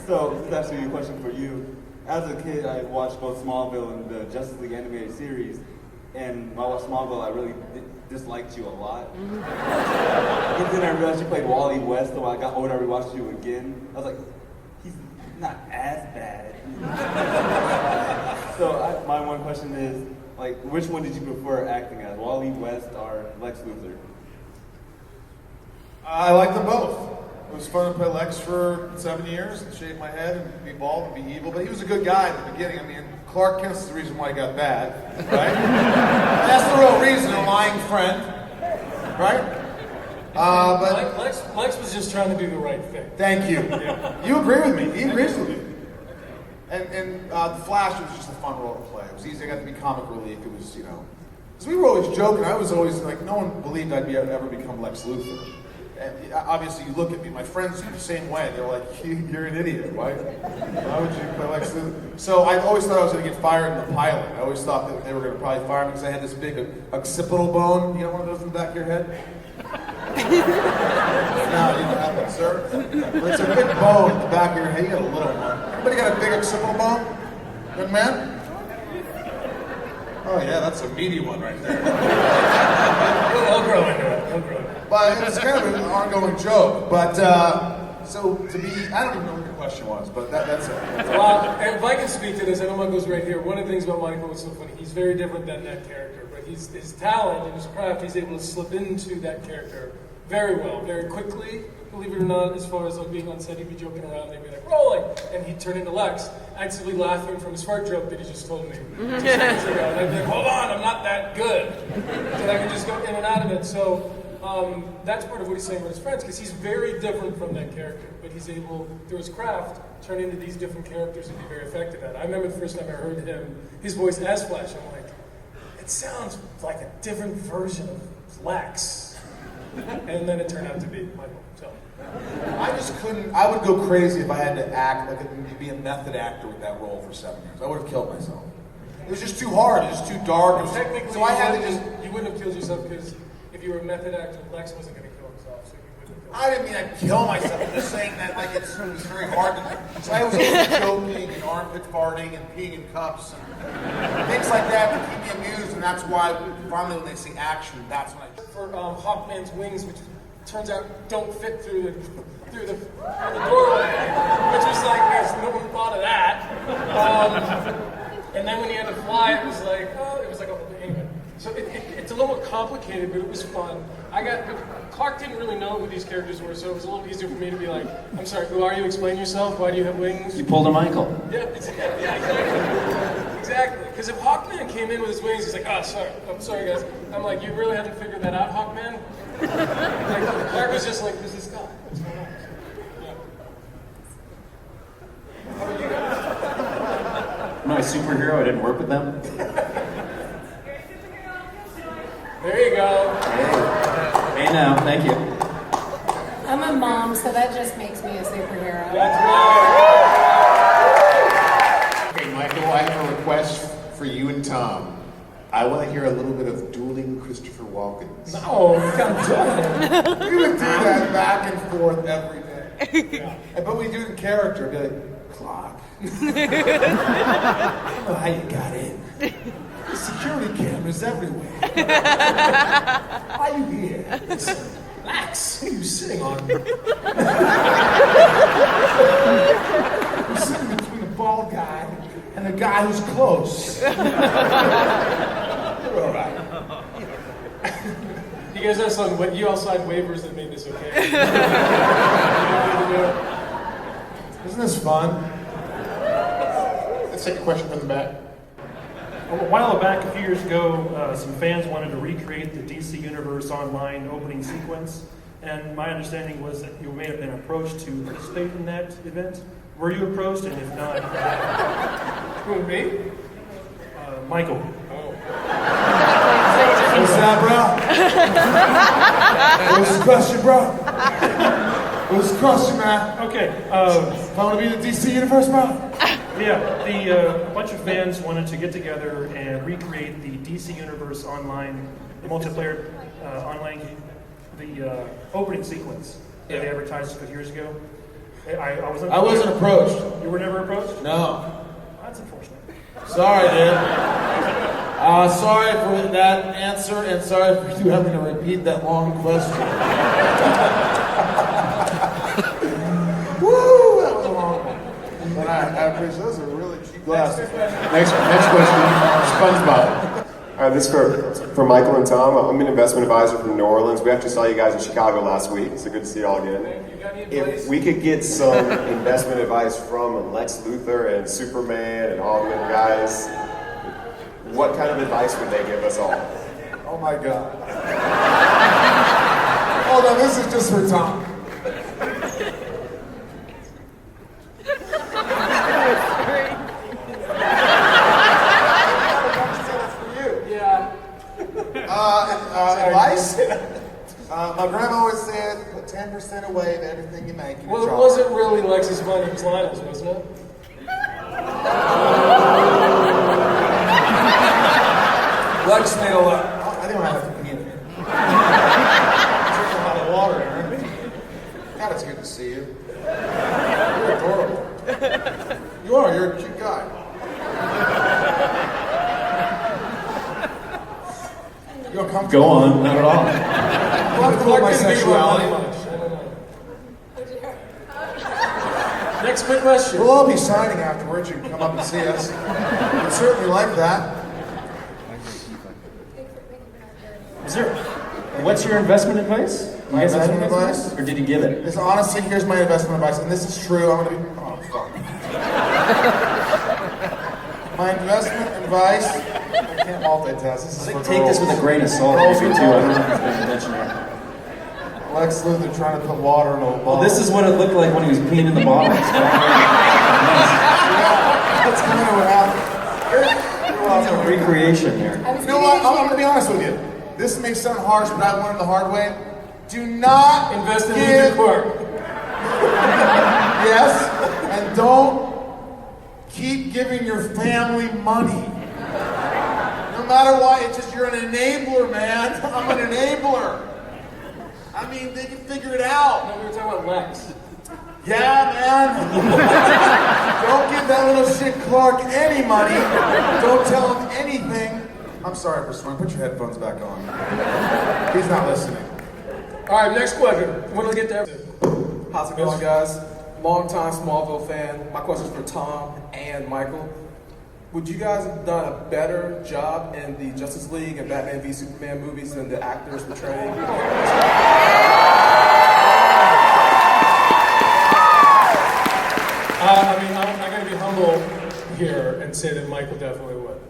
So this is actually a question for you. As a kid, I watched both Smallville and the Justice League animated series, and when I watched Smallville, I really disliked you a lot. And then I realized you played Wally West, so when I got older, I rewatched you again. I was like, he's not as bad. So my one question is, like, which one did you prefer acting as, Wally West or Lex Luthor? I like them both. It was fun to play Lex for 7 years and shave my head and be bald and be evil, but he was a good guy at the beginning. I mean, Clark Kent's the reason why he got bad, right? That's the real reason, a lying friend, right? But Lex was just trying to do the right thing. Thank you. Yeah. You agree with me. He agrees with me. And The Flash was just a fun role to play. It was easy. I got to be comic relief. It was, you know, because we were always joking. I was always like, no one believed I'd ever become Lex Luthor. And obviously, you look at me, my friends are the same way. They're like, you're an idiot. Why would you play Lex Luthor? So I always thought I was going to get fired in the pilot. I always thought that they were going to probably fire me because I had this big occipital bone. You know, one of those in the back of your head? No, you don't have that, sir. It's a big bone in the back of your head. You got a little one. Everybody got a big occipital bone? Good man? Oh yeah, that's a meaty one right there. I'll grow into it. But it's kind of an ongoing joke. But so to be, I don't even know what the question was, but that's it. Well, if I can speak to this, I know mine goes right here. One of the things about Michael was so funny. He's very different than that character, but his talent and his craft, he's able to slip into that character very well, very quickly. Believe it or not, as far as like being on set, he'd be joking around, they'd be like, rolling, and he'd turn into Lex, actively laughing from his fart joke that he just told me 2 seconds ago. And I'd be like, hold on, I'm not that good. And I can just go in and out of it. So that's part of what he's saying with his friends, because he's very different from that character, but he's able, through his craft, turn into these different characters and be very effective at it. I remember the first time I heard his voice as Flash, I'm like, it sounds like a different version of Lex. And then it turned out to be Michael. So I just couldn't. I would go crazy if I had to act like be a method actor with that role for 7 years. I would have killed myself. It was just too hard. It was just too dark. Technically, so I had to you wouldn't have killed yourself because if you were a method actor, Lex wasn't going to kill himself, so you wouldn't have killed I didn't mean I'd kill myself. I'm just saying that like it's very hard to. So I was always joking and armpit farting and peeing in cups and things like that to keep me amused, and that's why finally when they say action, that's when I. For Hawkman's wings, which turns out don't fit through the doorway, which was like, there's no one thought of that. And then when he had to fly, it was like a whole thing. Anyway, so it's a little more complicated, but it was fun. Clark didn't really know who these characters were, so it was a little easier for me to be like, I'm sorry, who are you? Explain yourself. Why do you have wings? You pulled a Michael. Yeah, exactly. Exactly. Because if Hawkman came in with his wings, he's like, I'm sorry guys. I'm like, you really haven't figured that out, Hawkman? Like, Clark was just like, who's this guy? What's going on? Yeah. How about you guys? I'm not a superhero, I didn't work with them. There you go. Hey now, thank you. I'm a mom, so that just makes me a superhero. That's right. Okay, Michael, I have a request for you and Tom. I want to hear a little bit of dueling Christopher Walkens. No, you can't do it. We would do that back and forth every day. Yeah. But we do it in character. Be like, Clark. I don't know how you got in. There's security cameras everywhere. Why are you here? Relax. What are you sitting on? You're sitting between a bald guy and a guy who's close. You're all right. You guys you all signed waivers that made this okay. Isn't this fun? Let's take a question from the back. A while back, a few years ago, some fans wanted to recreate the DC Universe Online opening sequence, and my understanding was that you may have been approached to participate in that event. Were you approached, and if not, Who, me? Michael. Oh. What's that, bro? What's the question, bro? What's the question, man? Okay. If I want to be in the DC Universe, bro? Yeah, a bunch of fans wanted to get together and recreate the DC Universe Online multiplayer online the opening sequence that they advertised a few years ago. I wasn't. I wasn't approached. You were never approached? No. That's unfortunate. Sorry, dude. Sorry for that answer, and sorry for you having to repeat that long question. Woo! That was a long one. But I appreciate those are really cheap glasses. Next question, SpongeBob. All right, this is for Michael and Tom. I'm an investment advisor from New Orleans. We actually saw you guys in Chicago last week, so good to see you all again. If we could get some investment advice from Lex Luthor and Superman and all the guys, what kind of advice would they give us all? Oh my God. Hold on, this is just for Tom. Advice? My grandma always said, put 10% away of everything you make. Well, it wasn't really Lex's money, it was Lionel's, wasn't it? Lex made a lot. I didn't have to pee in here. Drinking a lot of water, Aaron. God, it's good to see you. You're adorable. You are, you're a cute guy. You uncomfortable? Go on, not at all. I'm uncomfortable with my sexuality. Next quick question. We'll all be signing afterwards. You can come up and see us. We'd certainly like that. What's your investment advice? My investment advice? Or did you give it? This, honestly, here's my investment advice, and this is true. I'm gonna be. Oh, fuck. My investment advice. I can't multitask. This is for Take this with a grain of salt, maybe, too. I don't know if it's been mentioned here. Lex Luthor trying to put water in a bottle. Well, this is what it looked like when he was peeing in the bottle. That's kind of what happened. It's a recreation here. You know what? I'm gonna be honest with you. This may sound harsh, but I learned the hard way. Do not Invest in give... Luthor Clark. Yes, and don't keep giving your family money. No matter what, it's just you're an enabler, man. I'm an enabler. I mean, they can figure it out. No, we were talking about Lex. Yeah, man. Don't give that little shit Clark any money. Don't tell him anything. I'm sorry for swearing. Put your headphones back on. He's not listening. All right, next question. When do we get there? How's it going, guys? Long-time Smallville fan. My question is for Tom and Michael. Would you guys have done a better job in the Justice League and Batman v Superman movies than the actors portraying? I mean, I'm going to be humble here and say that Michael definitely would.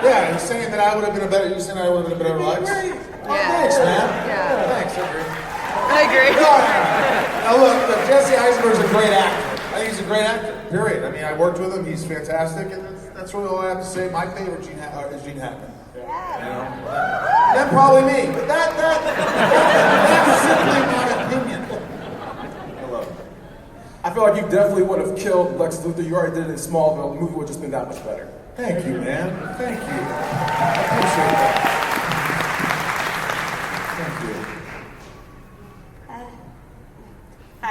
Yeah, you're saying that I would have been a better. You're saying I would have been a better Lex? Yeah. Thanks, man. Yeah. Thanks, I agree. I agree. Now look, Jesse Eisenberg's a great actor. I think he's a great actor. Period. I mean, I worked with him. He's fantastic, and that's really all I have to say. My favorite is Gene Hackman. You know? Then probably me. But that's simply my opinion. I love it. I feel like you definitely would have killed Lex Luthor. You already did it in Smallville. The movie would have just been that much better. Thank you, man. Thank you. I appreciate that.